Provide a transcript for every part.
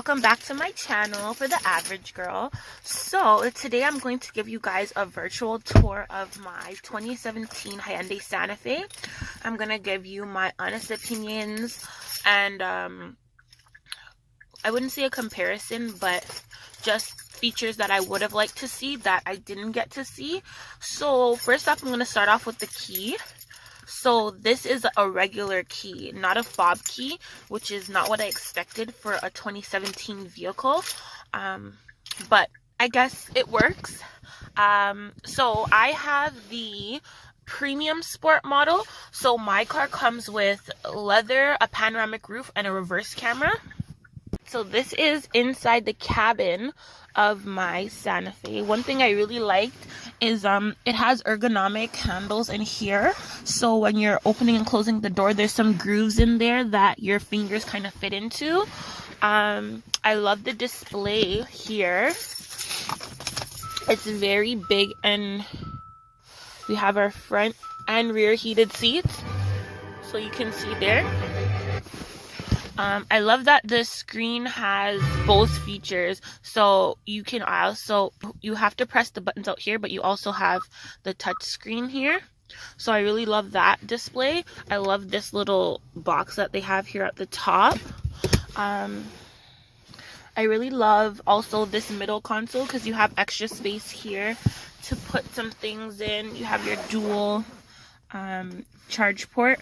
welcome back to my channel for the average girl. So today I'm going to give you guys a virtual tour of my 2017 Hyundai Santa Fe. I'm going to give you my honest opinions and I wouldn't say a comparison, but just features that I would have liked to see that I didn't get to see. So first off, I'm going to start off with the key. So this is a regular key, not a fob key, which is not what I expected for a 2017 vehicle. But I guess it works. So I have the premium sport model. So my car comes with leather, a panoramic roof, and a reverse camera. So this is inside the cabin of my Santa Fe. One thing I really liked is it has ergonomic handles in here, so when you're opening and closing the door, there's some grooves in there that your fingers kind of fit into. I love the display here. It's very big, and we have our front and rear heated seats, so you can see there. I love that the screen has both features, so you can also, you have to press the buttons out here, but you also have the touch screen here. So I really love that display. I love this little box that they have here at the top. I really love also this middle console because you have extra space here to put some things in. You have your dual charge port,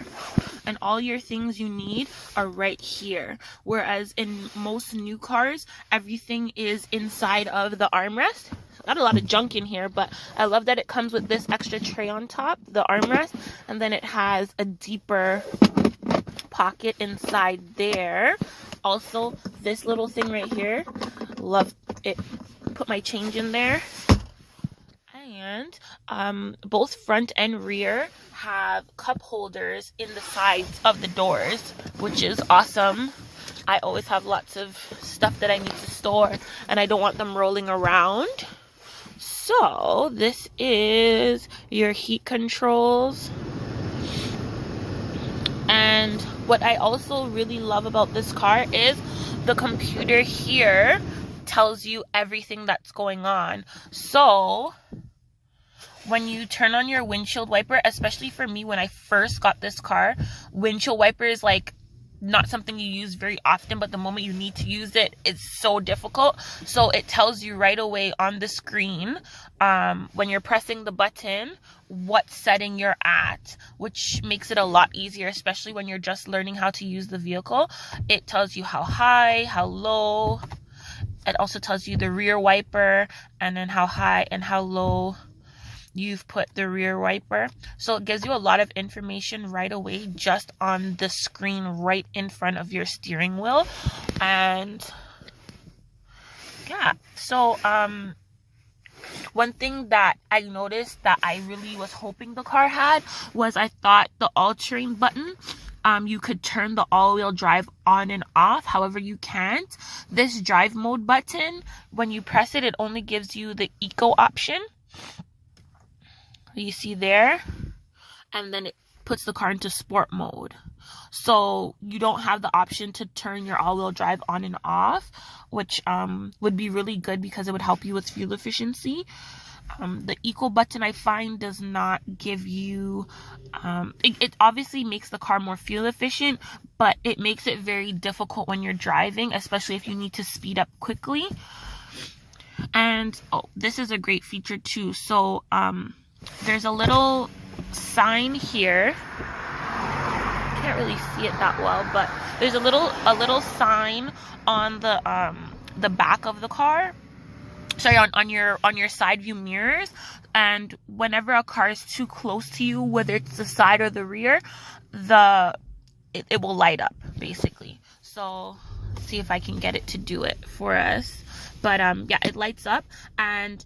and all your things you need are right here, whereas in most new cars everything is inside of the armrest. Got a lot of junk in here, but I love that it comes with this extra tray on top, the armrest, and then it has a deeper pocket inside there. Also, this little thing right here, love it. Put my change in there. And both front and rear have cup holders in the sides of the doors, which is awesome. I always have lots of stuff that I need to store, and I don't want them rolling around. So this is your heat controls. And what I also really love about this car is the computer here tells you everything that's going on. So when you turn on your windshield wiper, especially for me when I first got this car, windshield wiper is like not something you use very often, but the moment you need to use it, it's so difficult. So it tells you right away on the screen when you're pressing the button what setting you're at, which makes it a lot easier, especially when you're just learning how to use the vehicle. It tells you how high, how low. It also tells you the rear wiper and then how high and how low you've put the rear wiper. So it gives you a lot of information right away just on the screen right in front of your steering wheel. And yeah, so one thing that I noticed that I really was hoping the car had was I thought the all-terrain button, you could turn the all-wheel drive on and off. However, you can't. This drive mode button, when you press it, it only gives you the eco option. You see there, and then it puts the car into sport mode, so you don't have the option to turn your all-wheel drive on and off, which would be really good because it would help you with fuel efficiency. The eco button, I find, does not give you it obviously makes the car more fuel efficient, but it makes it very difficult when you're driving, especially if you need to speed up quickly. And oh, this is a great feature too. So there's a little sign here. Can't really see it that well, but there's a little sign on the back of the car. Sorry, on your side view mirrors. And whenever a car is too close to you, whether it's the side or the rear, it will light up basically. So let's see if I can get it to do it for us. But yeah, it lights up, and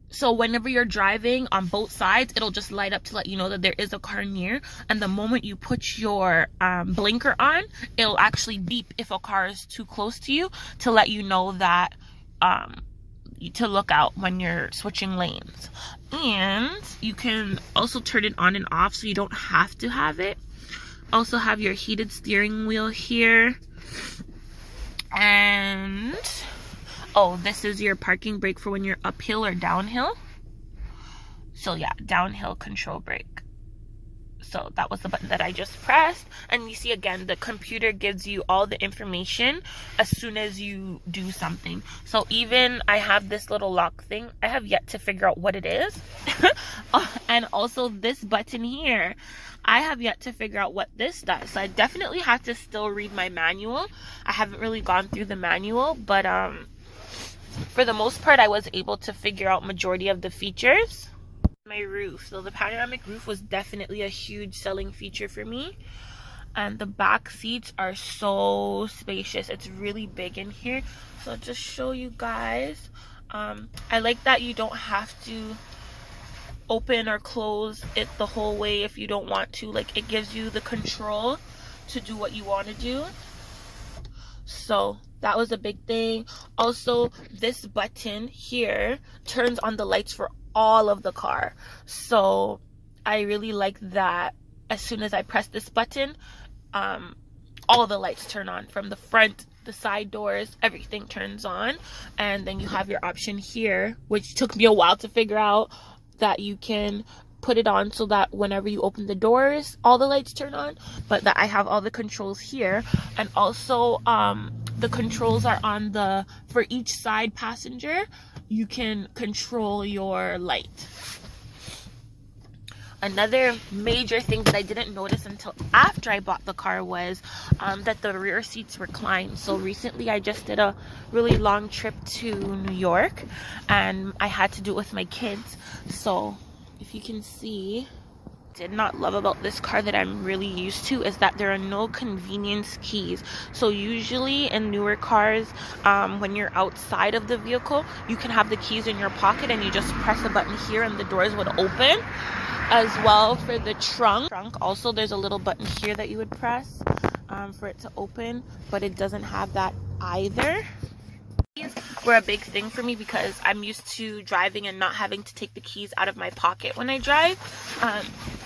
so whenever you're driving on both sides, it'll just light up to let you know that there is a car near. And the moment you put your blinker on, it'll actually beep if a car is too close to you to let you know that to look out when you're switching lanes. And you can also turn it on and off, so you don't have to have it. Also have your heated steering wheel here. And oh, this is your parking brake for when you're uphill or downhill. So yeah, downhill control brake. So that was the button that I just pressed. And you see, again, the computer gives you all the information as soon as you do something. So even I have this little lock thing. I have yet to figure out what it is. And also this button here, I have yet to figure out what this does. So I definitely have to still read my manual. I haven't really gone through the manual, but for the most part, I was able to figure out majority of the features. My roof, so the panoramic roof was definitely a huge selling feature for me. And the back seats are so spacious. It's really big in here. So I'll just show you guys. I like that you don't have to open or close it the whole way if you don't want to. Like, it gives you the control to do what you want to do. So that was a big thing. Also, this button here turns on the lights for all of the car. So I really like that. As soon as I press this button, all the lights turn on, from the front, the side doors, everything turns on. And then you have your option here, which took me a while to figure out, that you can put it on so that whenever you open the doors, all the lights turn on. But that I have all the controls here. And also the controls are on the, for each side passenger, you can control your light. Another major thing that I didn't notice until after I bought the car was that the rear seats recline. So recently I just did a really long trip to New York, and I had to do it with my kids. So if you can see, did not love about this car that I'm really used to is that there are no convenience keys. So usually in newer cars, when you're outside of the vehicle, you can have the keys in your pocket and you just press a button here and the doors would open. As well for the trunk also, there's a little button here that you would press for it to open, but it doesn't have that either. These were a big thing for me because I'm used to driving and not having to take the keys out of my pocket when I drive.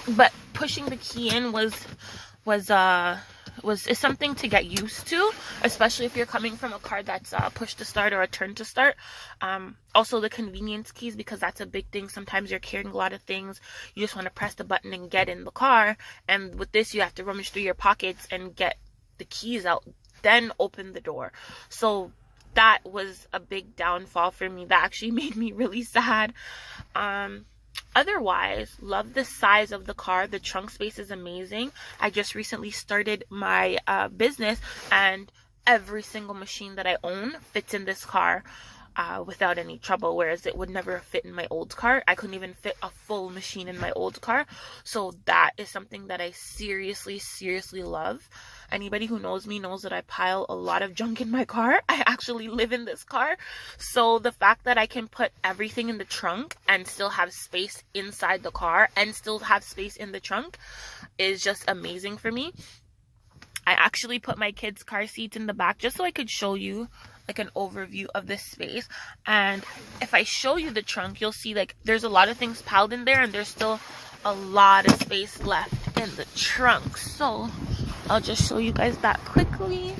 But pushing the key in is something to get used to, especially if you're coming from a car that's push to start or a turn to start. Also the convenience keys, because that's a big thing. Sometimes you're carrying a lot of things, you just want to press the button and get in the car, and with this you have to rummage through your pockets and get the keys out, then open the door. So that was a big downfall for me. That actually made me really sad. Otherwise, love the size of the car. The trunk space is amazing. I just recently started my business, and every single machine that I own fits in this car without any trouble, whereas it would never fit in my old car. I couldn't even fit a full machine in my old car. So that is something that I seriously love. Anybody who knows me knows that I pile a lot of junk in my car. I actually live in this car. So the fact that I can put everything in the trunk and still have space inside the car and still have space in the trunk is just amazing for me. I actually put my kids' car seats in the back just so I could show you like an overview of this space. And if I show you the trunk, you'll see like there's a lot of things piled in there, and there's still a lot of space left in the trunk. So I'll just show you guys that quickly.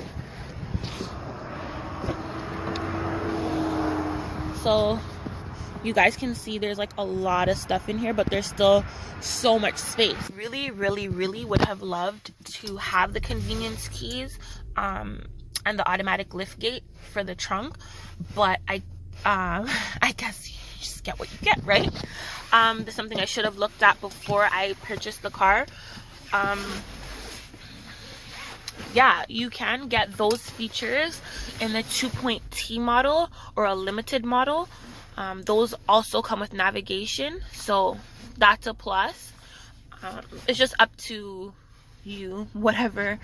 So you guys can see there's like a lot of stuff in here, but there's still so much space. Really would have loved to have the convenience keys and the automatic lift gate for the trunk, but I guess you just get what you get, right? There's something I should have looked at before I purchased the car. Yeah, you can get those features in the 2.T model or a limited model. Those also come with navigation, so that's a plus. It's just up to you, whatever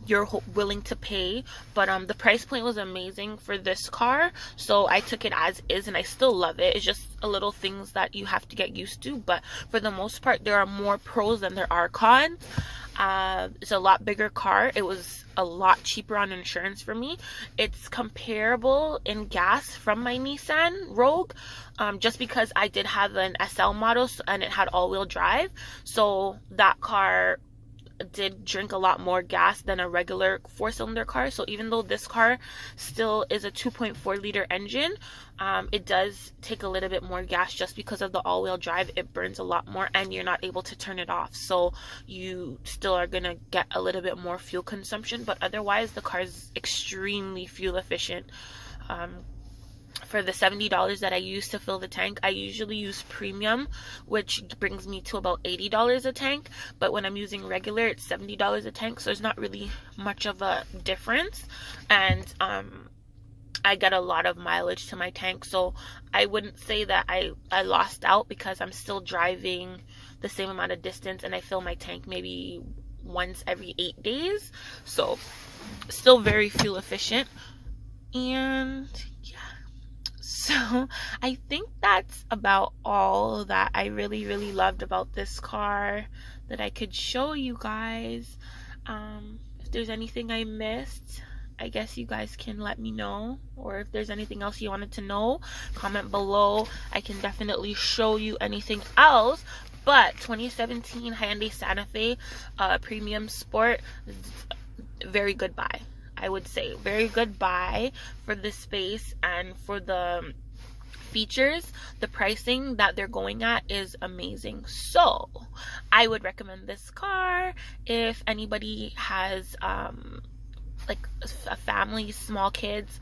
you're willing to pay. But the price point was amazing for this car, so I took it as is, and I still love it. It's just a little things that you have to get used to, but for the most part there are more pros than there are cons. It's a lot bigger car. It was a lot cheaper on insurance for me. It's comparable in gas from my Nissan Rogue, just because I did have an SL model and it had all-wheel drive, so that car did drink a lot more gas than a regular 4-cylinder car. So even though this car still is a 2.4 liter engine, it does take a little bit more gas just because of the all-wheel drive. It burns a lot more and you're not able to turn it off, so you still are gonna get a little bit more fuel consumption, but otherwise the car is extremely fuel efficient. For the $70 that I use to fill the tank, I usually use premium, which brings me to about $80 a tank, but when I'm using regular, it's $70 a tank, so there's not really much of a difference. And I get a lot of mileage to my tank, so I wouldn't say that I lost out, because I'm still driving the same amount of distance and I fill my tank maybe once every 8 days, so still very fuel efficient. And yeah, so I think that's about all that I really loved about this car that I could show you guys. If there's anything I missed, I guess you guys can let me know, or if there's anything else you wanted to know, comment below. I can definitely show you anything else. But 2017 Hyundai Santa Fe Premium Sport, very good buy. I would say very good buy for the space and for the features. The pricing that they're going at is amazing, so I would recommend this car if anybody has like a family, small kids.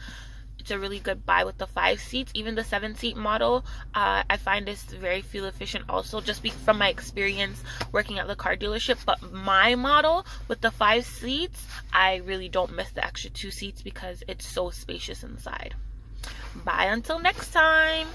It's a really good buy with the 5 seats. Even the 7-seat model, I find is very fuel efficient also, just from my experience working at the car dealership. But my model with the 5 seats, I really don't miss the extra 2 seats because it's so spacious inside. Bye until next time.